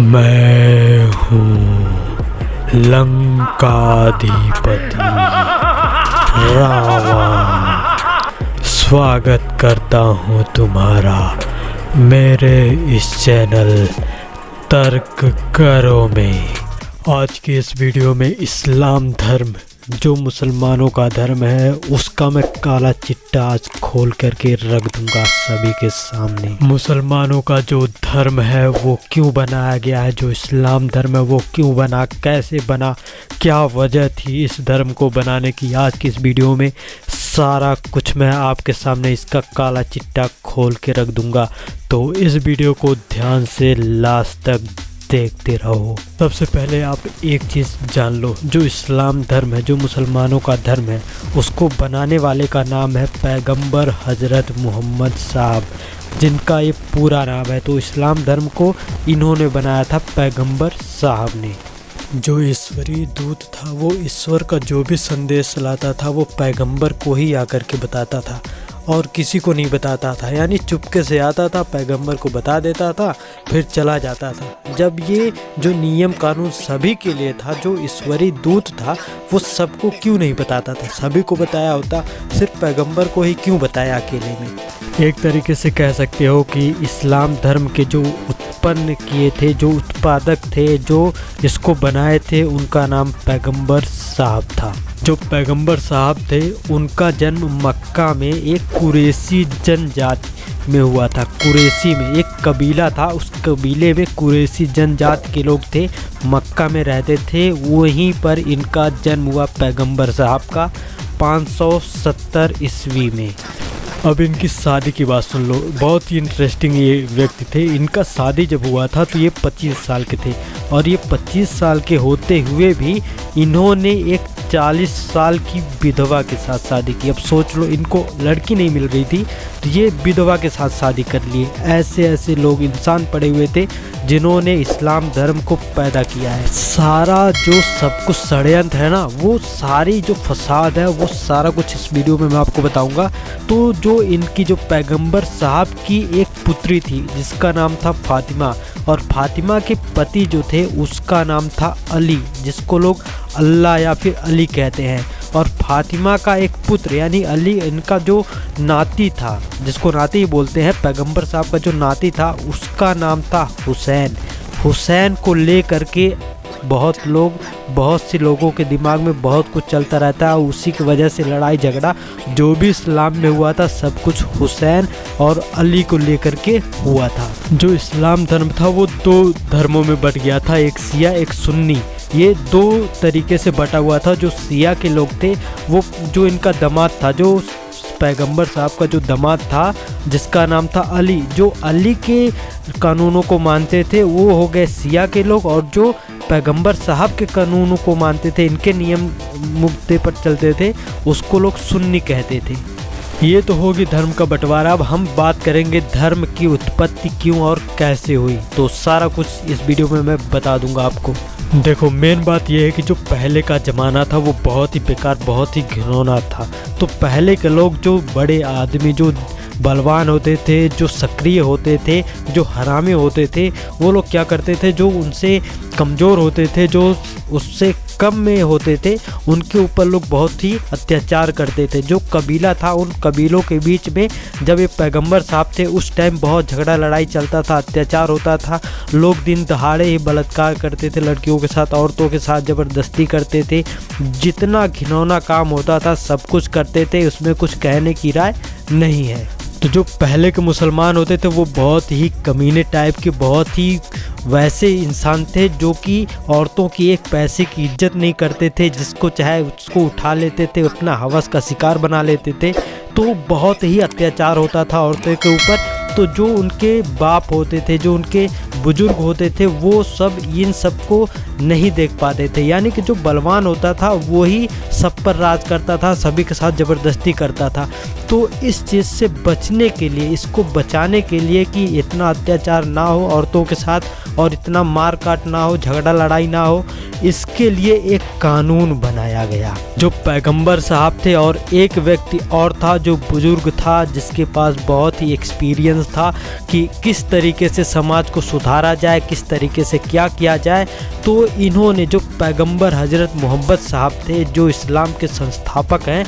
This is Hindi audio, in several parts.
मैं हूँ लंकाधिपति रावण। स्वागत करता हूँ तुम्हारा मेरे इस चैनल तर्क करो में। आज की इस वीडियो में इस्लाम धर्म जो मुसलमानों का धर्म है उसका मैं काला चिट्टा आज खोल करके रख दूंगा सभी के सामने। मुसलमानों का जो धर्म है वो क्यों बनाया गया है, जो इस्लाम धर्म है वो क्यों बना, कैसे बना, क्या वजह थी इस धर्म को बनाने की, आज की इस वीडियो में सारा कुछ मैं आपके सामने इसका काला चिट्टा खोल के रख दूंगा। तो इस वीडियो को ध्यान से लास्ट तक देखते रहो। सबसे पहले आप एक चीज़ जान लो, जो इस्लाम धर्म है, जो मुसलमानों का धर्म है, उसको बनाने वाले का नाम है पैगंबर हज़रत मोहम्मद साहब, जिनका ये पूरा नाम है। तो इस्लाम धर्म को इन्होंने बनाया था पैगंबर साहब ने। जो ईश्वरीय दूत था वो ईश्वर का जो भी संदेश लाता था वो पैगंबर को ही आकर के बताता था और किसी को नहीं बताता था, यानी चुपके से आता था, पैगंबर को बता देता था, फिर चला जाता था। जब ये जो नियम कानून सभी के लिए था, जो ईश्वरीय दूत था वो सबको क्यों नहीं बताता था, सभी को बताया होता, सिर्फ पैगंबर को ही क्यों बताया अकेले में। एक तरीके से कह सकते हो कि इस्लाम धर्म के जो उत्पन्न किए थे, जो उत्पादक थे, जो इसको बनाए थे, उनका नाम पैगंबर साहब था। जो पैगंबर साहब थे उनका जन्म मक्का में एक कुरैशी जनजाति में हुआ था। कुरैशी में एक कबीला था, उस कबीले में कुरैशी जनजाति के लोग थे, मक्का में रहते थे। वहीं पर इनका जन्म हुआ पैगंबर साहब का 570 ईस्वी में। अब इनकी शादी की बात सुन लो, बहुत ही इंटरेस्टिंग ये व्यक्ति थे। इनका शादी जब हुआ था तो ये 25 साल के थे और ये 25 साल के होते हुए भी इन्होंने एक 40 साल की विधवा के साथ शादी की। अब सोच लो, इनको लड़की नहीं मिल रही थी तो ये विधवा के साथ शादी कर लिए। ऐसे ऐसे लोग, इंसान पड़े हुए थे जिन्होंने इस्लाम धर्म को पैदा किया है। सारा जो सब कुछ षड्यंत्र है ना, वो सारी जो फसाद है वो सारा कुछ इस वीडियो में मैं आपको बताऊंगा। तो जो इनकी जो पैगंबर साहब की एक पुत्री थी जिसका नाम था फातिमा, और फातिमा के पति जो थे उसका नाम था अली, जिसको लोग अल्लाह या फिर अली कहते हैं। और फातिमा का एक पुत्र यानी अली, इनका जो नाती था, जिसको नाती बोलते हैं, पैगंबर साहब का जो नाती था उसका नाम था हुसैन। हुसैन को ले करके बहुत से लोगों के दिमाग में बहुत कुछ चलता रहता है। उसी की वजह से लड़ाई झगड़ा जो भी इस्लाम में हुआ था सब कुछ हुसैन और अली को लेकर के हुआ था। जो इस्लाम धर्म था वो दो धर्मों में बट गया था, एक शिया एक सुन्नी। ये दो तरीके से बटा हुआ था। जो शिया के लोग थे वो, जो इनका दामाद था, जो पैगंबर साहब का जो दामाद था जिसका नाम था अली, जो अली के कानूनों को मानते थे वो हो गए शिया के लोग, और जो पैगंबर साहब के कानूनों को मानते थे, इनके नियम मुद्दे पर चलते थे, उसको लोग सुन्नी कहते थे। ये तो होगी धर्म का बंटवारा। अब हम बात करेंगे धर्म की उत्पत्ति क्यों और कैसे हुई, तो सारा कुछ इस वीडियो में मैं बता दूंगा आपको। देखो, मेन बात यह है कि जो पहले का ज़माना था वो बहुत ही बेकार, बहुत ही घिनौना था। तो पहले के लोग, जो बड़े आदमी, जो बलवान होते थे, जो सक्रिय होते थे, जो हरामी होते थे, वो लोग क्या करते थे, जो उनसे कमज़ोर होते थे, जो उससे कम में होते थे, उनके ऊपर लोग बहुत ही अत्याचार करते थे। जो कबीला था, उन कबीलों के बीच में जब ये पैगंबर साहब थे उस टाइम बहुत झगड़ा लड़ाई चलता था, अत्याचार होता था। लोग दिन दहाड़े ही बलात्कार करते थे, लड़कियों के साथ, औरतों के साथ ज़बरदस्ती करते थे। जितना घिनौना काम होता था सब कुछ करते थे, उसमें कुछ कहने की राय नहीं है। तो जो पहले के मुसलमान होते थे वो बहुत ही कमीने टाइप के, बहुत ही वैसे इंसान थे जो कि औरतों की एक पैसे की इज्जत नहीं करते थे, जिसको चाहे उसको उठा लेते थे, अपना हवस का शिकार बना लेते थे। तो बहुत ही अत्याचार होता था औरतों के ऊपर। तो जो उनके बाप होते थे, जो उनके बुजुर्ग होते थे, वो सब इन सब को नहीं देख पाते थे। यानी कि जो बलवान होता था वो ही सब पर राज करता था, सभी के साथ ज़बरदस्ती करता था। तो इस चीज़ से बचने के लिए, इसको बचाने के लिए कि इतना अत्याचार ना हो औरतों के साथ और इतना मार काट ना हो, झगड़ा लड़ाई ना हो, इसके लिए एक कानून बनाया गया। जो पैगंबर साहब थे और एक व्यक्ति और था जो बुजुर्ग था, जिसके पास बहुत ही एक्सपीरियंस था कि किस तरीके से समाज को सुधारा जाए, किस तरीके से क्या किया जाए। तो इन्होंने, जो पैगंबर हज़रत मोहम्मद साहब थे, जो इस्लाम के संस्थापक हैं,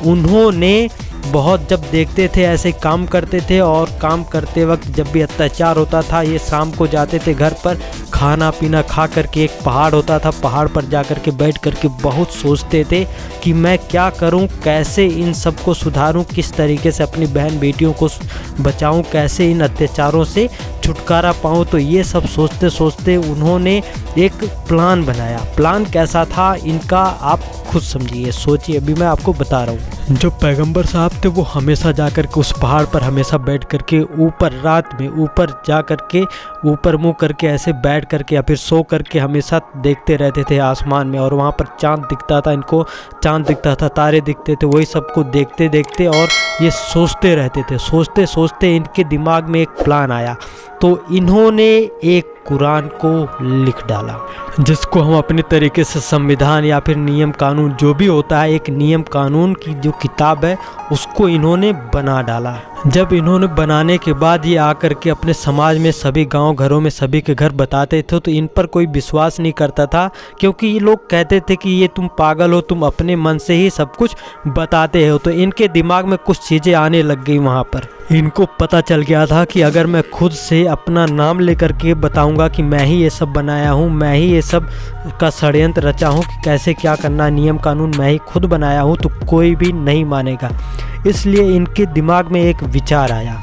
उन्होंने बहुत जब देखते थे ऐसे काम करते थे, और काम करते वक्त जब भी अत्याचार होता था, ये शाम को जाते थे घर पर खाना पीना खा करके, एक पहाड़ होता था, पहाड़ पर जा कर के बैठ कर के बहुत सोचते थे कि मैं क्या करूं, कैसे इन सब को सुधारूं, किस तरीके से अपनी बहन बेटियों को बचाऊं, कैसे इन अत्याचारों से छुटकारा पाऊं। तो ये सब सोचते सोचते उन्होंने एक प्लान बनाया। प्लान कैसा था इनका, आप खुद समझिए, सोचिए, अभी मैं आपको बता रहा हूँ। जो पैगंबर साहब थे वो हमेशा जा कर के उस पहाड़ पर हमेशा बैठ कर के ऊपर, रात में ऊपर जा कर के, ऊपर मुँह करके ऐसे बैठ करके या फिर सो करके हमेशा देखते रहते थे आसमान में, और वहाँ पर चाँद दिखता था, इनको चाँद दिखता था, तारे दिखते थे, वही सबको देखते देखते और ये सोचते रहते थे। सोचते सोचते इनके दिमाग में एक प्लान आया, तो इन्होंने एक कुरान को लिख डाला, जिसको हम अपने तरीके से संविधान या फिर नियम कानून जो भी होता है, एक नियम कानून की जो किताब है उसको इन्होंने बना डाला। जब इन्होंने बनाने के बाद ये आकर के अपने समाज में, सभी गांव घरों में सभी के घर बताते थे, तो इन पर कोई विश्वास नहीं करता था, क्योंकि ये लोग कहते थे कि ये तुम पागल हो, तुम अपने मन से ही सब कुछ बताते हो। तो इनके दिमाग में कुछ चीज़ें आने लग गई। वहाँ पर इनको पता चल गया था कि अगर मैं खुद से अपना नाम लेकर के बताऊंगा कि मैं ही ये सब बनाया हूँ, मैं ही ये सब का षड्यंत्र रचा हूँ कि कैसे क्या करना है, नियम कानून मैं ही खुद बनाया हूँ, तो कोई भी नहीं मानेगा। इसलिए इनके दिमाग में एक विचार आया,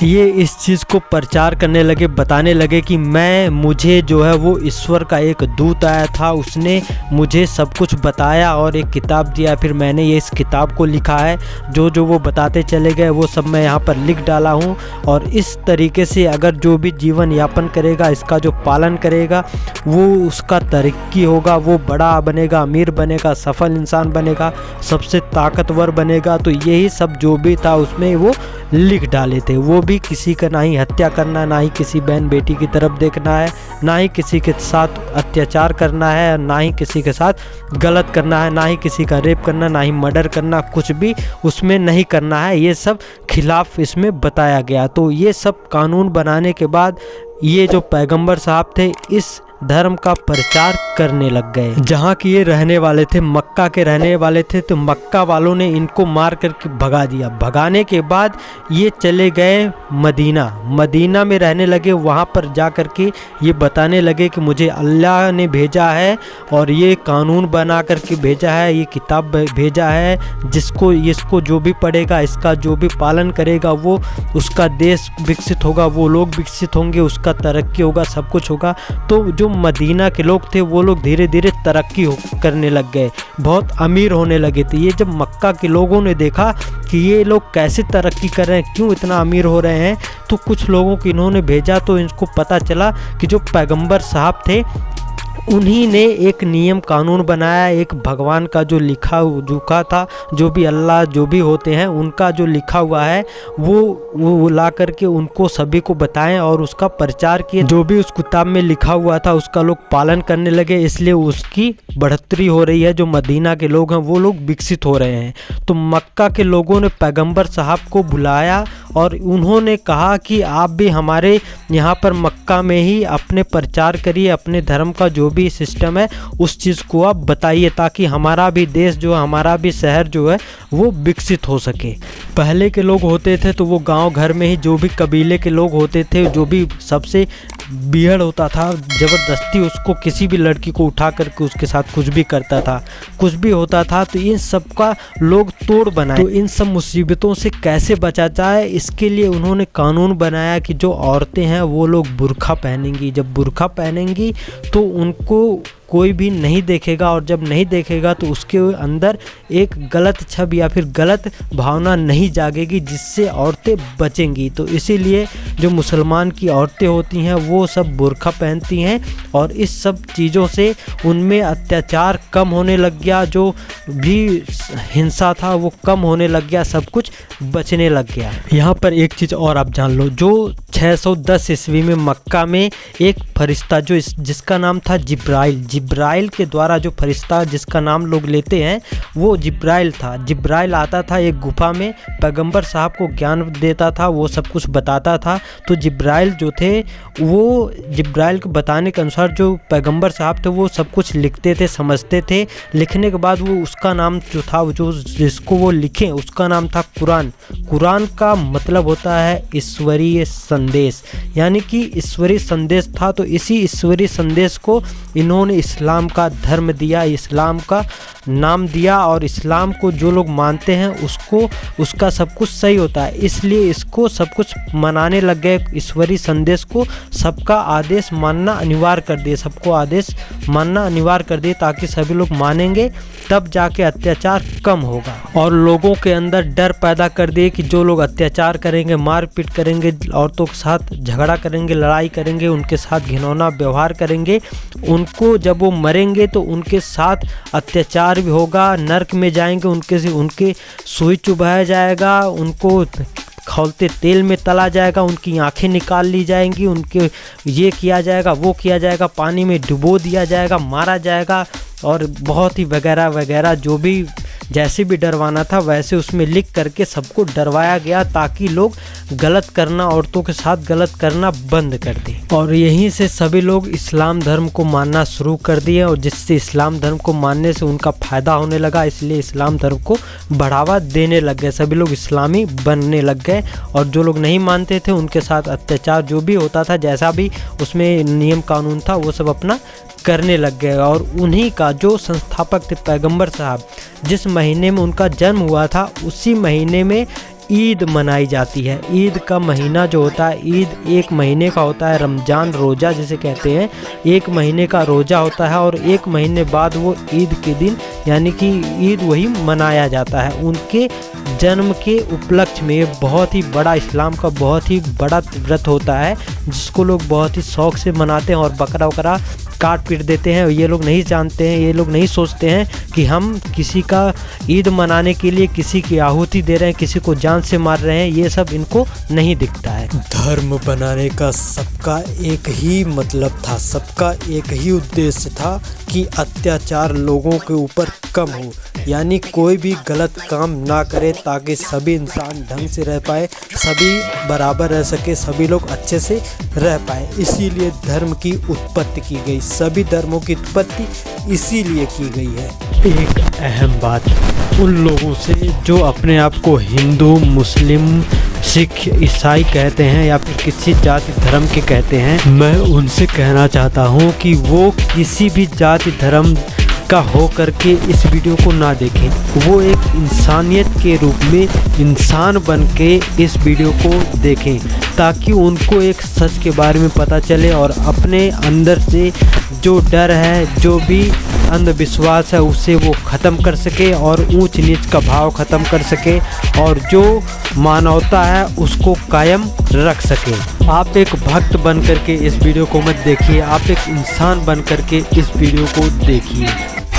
ये इस चीज़ को प्रचार करने लगे, बताने लगे कि मुझे जो है वो ईश्वर का एक दूत आया था, उसने मुझे सब कुछ बताया और एक किताब दिया, फिर मैंने ये इस किताब को लिखा है, जो जो वो बताते चले गए वो सब मैं यहाँ पर लिख डाला हूँ। और इस तरीके से अगर जो भी जीवन यापन करेगा, इसका जो पालन करेगा, वो उसका तरक्की होगा, वो बड़ा बनेगा, अमीर बनेगा, सफल इंसान बनेगा, सबसे ताकतवर बनेगा। तो यही सब जो भी था उसमें वो लिख डाले थे। वो भी किसी का ना ही हत्या करना, ना ही किसी बहन बेटी की तरफ देखना है, ना ही किसी के साथ अत्याचार करना है, ना ही किसी के साथ गलत करना है, ना ही किसी का रेप करना, ना ही मर्डर करना, कुछ भी उसमें नहीं करना है। ये सब खिलाफ इसमें बताया गया। तो ये सब कानून बनाने के बाद ये जो पैगंबर साहब थे इस धर्म का प्रचार करने लग गए। जहाँ की ये रहने वाले थे, मक्का के रहने वाले थे, तो मक्का वालों ने इनको मार करके भगा दिया। भगाने के बाद ये चले गए मदीना। मदीना में रहने लगे। वहाँ पर जा कर के ये बताने लगे कि मुझे अल्लाह ने भेजा है और ये कानून बना करके भेजा है, ये किताब भेजा है, इसको जो भी पढ़ेगा, इसका जो भी पालन करेगा, वो उसका देश विकसित होगा, वो लोग विकसित होंगे, उसका तरक्की होगा, सब कुछ होगा। तो जो मदीना के लोग थे वो लोग धीरे धीरे तरक्की करने लग गए, बहुत अमीर होने लगे थे। ये जब मक्का के लोगों ने देखा कि ये लोग कैसे तरक्की कर रहे हैं, क्यों इतना अमीर हो रहे हैं, तो कुछ लोगों को इन्होंने भेजा। तो इनको पता चला कि जो पैगंबर साहब थे उन्हीं ने एक नियम कानून बनाया, एक भगवान का जो लिखा जुका था, जो भी अल्लाह जो भी होते हैं उनका जो लिखा हुआ है वो ला करके उनको सभी को बताएं और उसका प्रचार किए। जो भी उस किताब में लिखा हुआ था उसका लोग पालन करने लगे, इसलिए उसकी बढ़ोतरी हो रही है। जो मदीना के लोग हैं वो लोग विकसित हो रहे हैं। तो मक्का के लोगों ने पैगंबर साहब को बुलाया और उन्होंने कहा कि आप भी हमारे यहाँ पर मक्का में ही अपने प्रचार करिए, अपने धर्म का जो भी सिस्टम है उस चीज़ को आप बताइए, ताकि हमारा भी देश जो है, हमारा भी शहर जो है वो विकसित हो सके। पहले के लोग होते थे तो वो गांव घर में ही जो भी कबीले के लोग होते थे, जो भी सबसे बिहड़ होता था, ज़बरदस्ती उसको किसी भी लड़की को उठा करके उसके साथ कुछ भी करता था, कुछ भी होता था। तो इन सब का लोग तोड़ बनाए। तो इन सब मुसीबतों से कैसे बचा जाए, इसके लिए उन्होंने कानून बनाया कि जो औरतें हैं वो लोग बुर्का पहनेंगी। जब बुर्का पहनेंगी तो उनको कोई भी नहीं देखेगा, और जब नहीं देखेगा तो उसके अंदर एक गलत छवि या फिर गलत भावना नहीं जागेगी, जिससे औरतें बचेंगी। तो इसीलिए जो मुसलमान की औरतें होती हैं वो सब बुर्का पहनती हैं, और इस सब चीज़ों से उनमें अत्याचार कम होने लग गया। जो भी हिंसा था वो कम होने लग गया, सब कुछ बचने लग गया। यहाँ पर एक चीज़ और आप जान लो, जो 610 ईस्वी में मक्का में एक फरिश्ता जिसका नाम था जिब्राइल के द्वारा, जो फरिश्ता जिसका नाम लोग लेते हैं वो जिब्राइल था। जिब्राइल आता था एक गुफा में, पैगंबर साहब को ज्ञान देता था, वो सब कुछ बताता था। तो जिब्राइल जो थे वो जिब्राइल को बताने के अनुसार जो पैगंबर साहब थे वो सब कुछ लिखते थे, समझते थे। लिखने के बाद वो उसका नाम जो था, जो जिसको वो लिखे उसका नाम था कुरान। कुरान का मतलब होता है ईश्वरीय संदेश, यानी कि ईश्वरीय संदेश था। तो इसी ईश्वरीय संदेश को इन्होंने इस्लाम का धर्म दिया, इस्लाम का नाम दिया, और इस्लाम को जो लोग मानते हैं उसका सब कुछ सही होता है, इसलिए इसको सब कुछ मनाने लग गए। ईश्वरीय संदेश को सबका आदेश मानना अनिवार्य कर दिए, सबको आदेश मानना अनिवार्य कर दिए, ताकि सभी लोग मानेंगे तब जाके अत्याचार कम होगा। और लोगों के अंदर डर पैदा कर दिए कि जो लोग अत्याचार करेंगे, मारपीट करेंगे, औरतों के साथ झगड़ा करेंगे, लड़ाई करेंगे, उनके साथ घिनौना व्यवहार करेंगे, उनको जब वो मरेंगे तो उनके साथ अत्याचार भी होगा, नर्क में जाएंगे, उनके सुई चुभाया जाएगा, उनको खौलते तेल में तला जाएगा, उनकी आंखें निकाल ली जाएंगी, उनके ये किया जाएगा, वो किया जाएगा, पानी में डुबो दिया जाएगा, मारा जाएगा, और बहुत ही वगैरह वगैरह जो भी जैसे भी डरवाना था वैसे उसमें लिख करके सबको डरवाया गया, ताकि लोग गलत करना, औरतों के साथ गलत करना बंद कर दें। और यहीं से सभी लोग इस्लाम धर्म को मानना शुरू कर दिए, और जिससे इस्लाम धर्म को मानने से उनका फ़ायदा होने लगा, इसलिए इस्लाम धर्म को बढ़ावा देने लग गए, सभी लोग इस्लामी बनने लग गए। और जो लोग नहीं मानते थे उनके साथ अत्याचार जो भी होता था, जैसा भी उसमें नियम कानून था, वो सब अपना करने लग गए। और उन्हीं का जो संस्थापक थे पैगंबर साहब, जिस महीने में उनका जन्म हुआ था उसी महीने में ईद मनाई जाती है। ईद का महीना जो होता है, ईद एक महीने का होता है, रमज़ान रोज़ा जिसे कहते हैं, एक महीने का रोज़ा होता है, और एक महीने बाद वो ईद के दिन यानी कि ईद वही मनाया जाता है। उनके जन्म के उपलक्ष्य में बहुत ही बड़ा, इस्लाम का बहुत ही बड़ा व्रत होता है, जिसको लोग बहुत ही शौक़ से मनाते हैं और बकरा वकरा काट पीट देते हैं। ये लोग नहीं जानते हैं, ये लोग नहीं सोचते हैं कि हम किसी का ईद मनाने के लिए किसी की आहुति दे रहे हैं, किसी को जान से मार रहे हैं, ये सब इनको नहीं दिखता है। धर्म बनाने का सबका एक ही मतलब था, सबका एक ही उद्देश्य था कि अत्याचार लोगों के ऊपर कम हो, यानी कोई भी गलत काम ना करे, ताकि सभी इंसान ढंग से रह पाए, सभी बराबर रह सके, सभी लोग अच्छे से रह पाए। इसीलिए धर्म की उत्पत्ति की गई, सभी धर्मों की उत्पत्ति इसीलिए की गई है। एक अहम बात उन लोगों से जो अपने आप को हिंदू, मुस्लिम, सिख, ईसाई कहते हैं या फिर किसी जाति धर्म के कहते हैं, मैं उनसे कहना चाहता हूँ कि वो किसी भी जाति धर्म का हो करके इस वीडियो को ना देखें। वो एक इंसानियत के रूप में इंसान बन के इस वीडियो को देखें, ताकि उनको एक सच के बारे में पता चले और अपने अंदर से जो डर है, जो भी अंधविश्वास है, उसे वो ख़त्म कर सके और ऊंच नीच का भाव ख़त्म कर सके और जो मानवता है उसको कायम रख सके। आप एक भक्त बन करके इस वीडियो को मत देखिए, आप एक इंसान बन करके इस वीडियो को देखिए।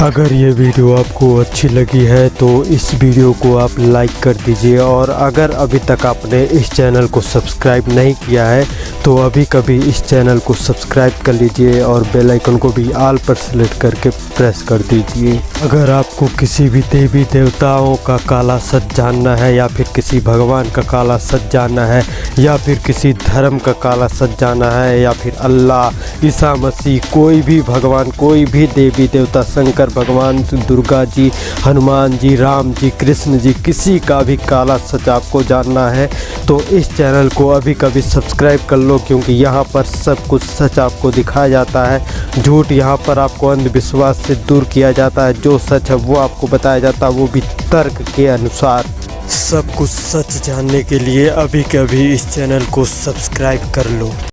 अगर ये वीडियो आपको अच्छी लगी है तो इस वीडियो को आप लाइक कर दीजिए, और अगर अभी तक आपने इस चैनल को सब्सक्राइब नहीं किया है तो अभी कभी इस चैनल को सब्सक्राइब कर लीजिए और बेल आइकन को भी ऑल पर सेलेक्ट करके प्रेस कर दीजिए। अगर आपको किसी भी देवी देवताओं का काला सच जानना है, या फिर किसी भगवान का काला सच जानना है, या फिर किसी धर्म का काला सच जानना है, या फिर अल्लाह, ईसा मसीह, कोई भी भगवान, कोई भी देवी देवता, शंकर भगवान, दुर्गा जी, हनुमान जी, राम जी, कृष्ण जी, किसी का भी काला सच आपको जानना है तो इस चैनल को अभी कभी सब्सक्राइब कर लो, क्योंकि यहाँ पर सब कुछ सच आपको दिखाया जाता है। झूठ यहाँ पर आपको अंधविश्वास से दूर किया जाता है, जो सच है वो आपको बताया जाता है, वो भी तर्क के अनुसार। सब कुछ सच जानने के लिए अभी कभी इस चैनल को सब्सक्राइब कर लो।